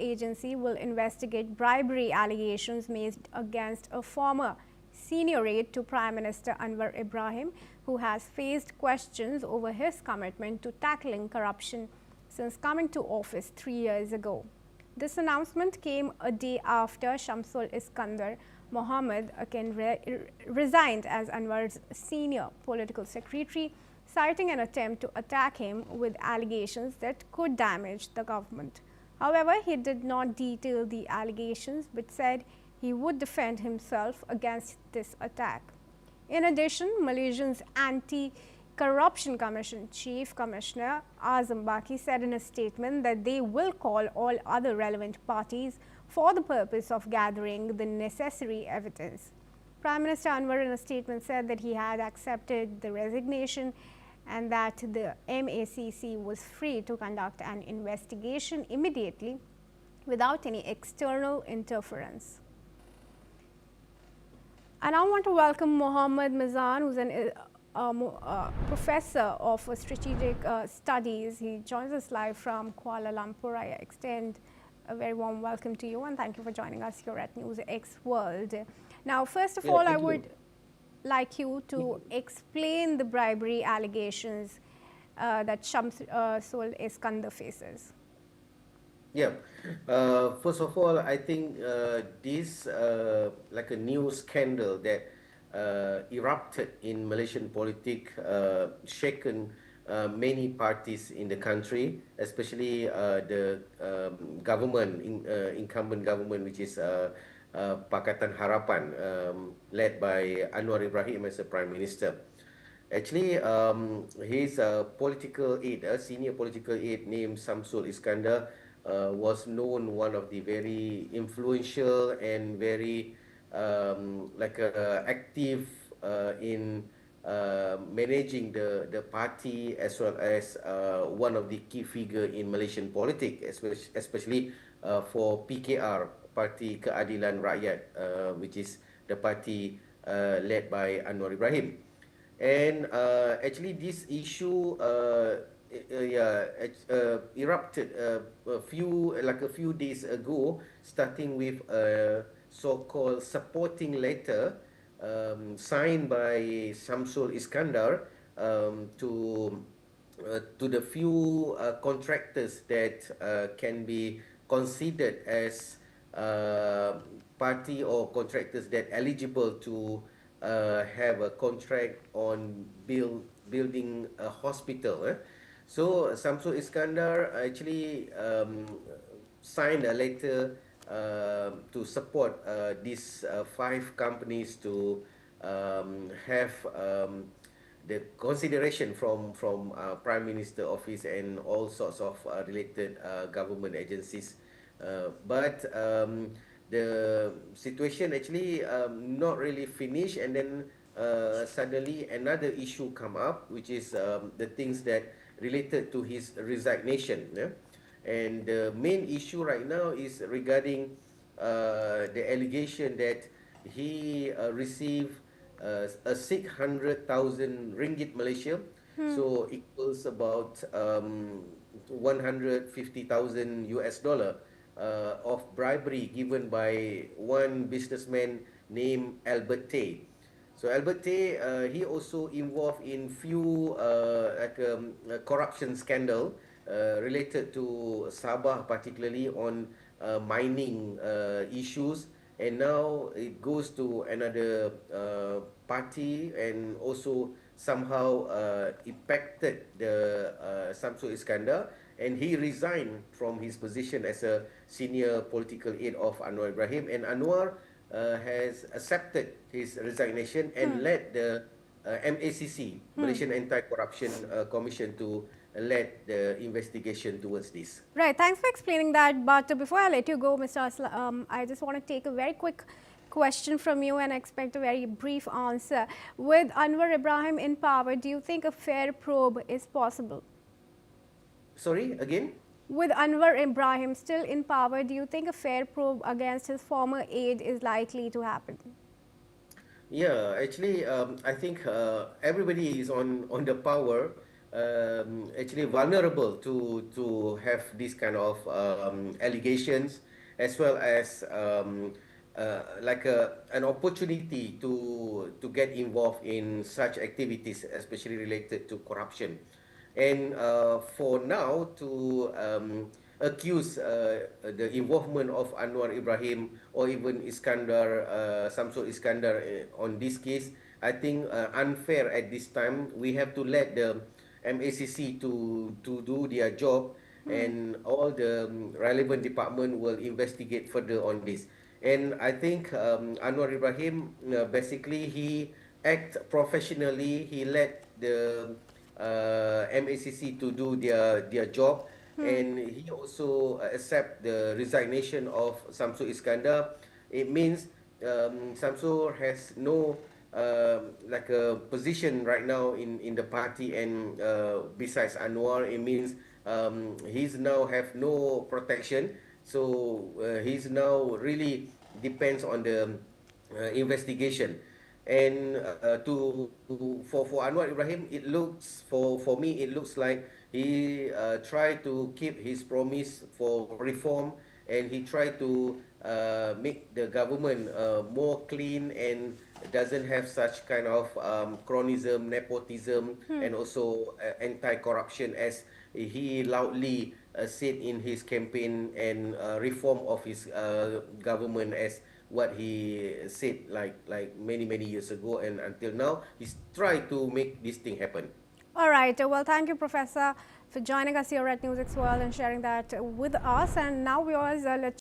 agency will investigate bribery allegations made against a former senior aide to Prime Minister Anwar Ibrahim, who has faced questions over his commitment to tackling corruption since coming to office 3 years ago. This announcement came a day after Shamsul Iskandar Mohammed resigned as Anwar's senior political secretary, citing an attempt to attack him with allegations that could damage the government. However, he did not detail the allegations but said he would defend himself against this attack. In addition, Malaysia's Anti-Corruption Commission Chief Commissioner Azam Baki said in a statement that they will call all other relevant parties for the purpose of gathering the necessary evidence. Prime Minister Anwar in a statement said that he had accepted the resignation and that the MACC was free to conduct an investigation immediately without any external interference. I now want to welcome Mohammed Mizan, who's a professor of strategic studies. He joins us live from Kuala Lumpur. I extend a very warm welcome to you and thank you for joining us here at NewsX World. Now, first of all, I would like you to explain the bribery allegations that Shamsul Iskandar faces. Yeah. First of all, I think this like a new scandal that erupted in Malaysian politics, shaken many parties in the country, especially the government, incumbent government, which is Pakatan Harapan, led by Anwar Ibrahim as a Prime Minister. Actually, his political aide, a senior political aide named Shamsul Iskandar, was known one of the very influential and very active in managing the party, as well as one of the key figure in Malaysian politics, especially for PKR, Parti Keadilan Rakyat, which is the party led by Anwar Ibrahim. And actually this issue erupted a few days ago, starting with a so-called supporting letter signed by Shamsul Iskandar to the few contractors that can be considered as party or contractors that eligible to have a contract on building a hospital. So Shamsul Iskandar actually signed a letter to support these 5 companies to have the consideration from Prime Minister Office and all sorts of related government agencies. But the situation actually not really finished, and then suddenly another issue come up, which is the things that related to his resignation. And the main issue right now is regarding the allegation that he received a 600,000 ringgit Malaysia, so equals about 150,000 US dollar of bribery given by one businessman named Albert Tay. So Albert Tay, he also involved in few corruption scandal related to Sabah, particularly on mining issues, and now it goes to another party, and also somehow impacted the Shamsul Iskandar, and he resigned from his position as a senior political aide of Anwar Ibrahim, and Anwar has accepted his resignation and led the MACC, Malaysian Anti-Corruption Commission, to lead the investigation towards this. Right, thanks for explaining that. But before I let you go, Mr. Aslam, I just want to take a very quick question from you and expect a very brief answer. With Anwar Ibrahim in power, do you think a fair probe is possible? Sorry, again? With Anwar Ibrahim still in power, do you think a fair probe against his former aide is likely to happen? Yeah, actually, I think everybody is on the power actually vulnerable to have this kind of allegations, as well as like an opportunity to get involved in such activities, especially related to corruption. And for now to accuse the involvement of Anwar Ibrahim or even Iskandar, Samsul Iskandar on this case, I think unfair at this time. We have to let the MACC to do their job, and all the relevant department will investigate further on this. And I think Anwar Ibrahim, basically he act professionally. He let the MACC to do their job, and he also accept the resignation of Samsul Iskandar. It means Samsul has no like a position right now in the party, and besides Anwar, it means he's now have no protection. So he's now really depends on the investigation. And for Anwar Ibrahim, it looks, for me, it looks like he tried to keep his promise for reform, and he tried to make the government more clean and doesn't have such kind of cronyism, nepotism, and also anti-corruption, as he loudly said in his campaign, and reform of his government, as what he said like many years ago, and until now he's tried to make this thing happen. All right. Well, thank you, Professor, for joining us here at NewsX World and sharing that with us. And now, viewers, let's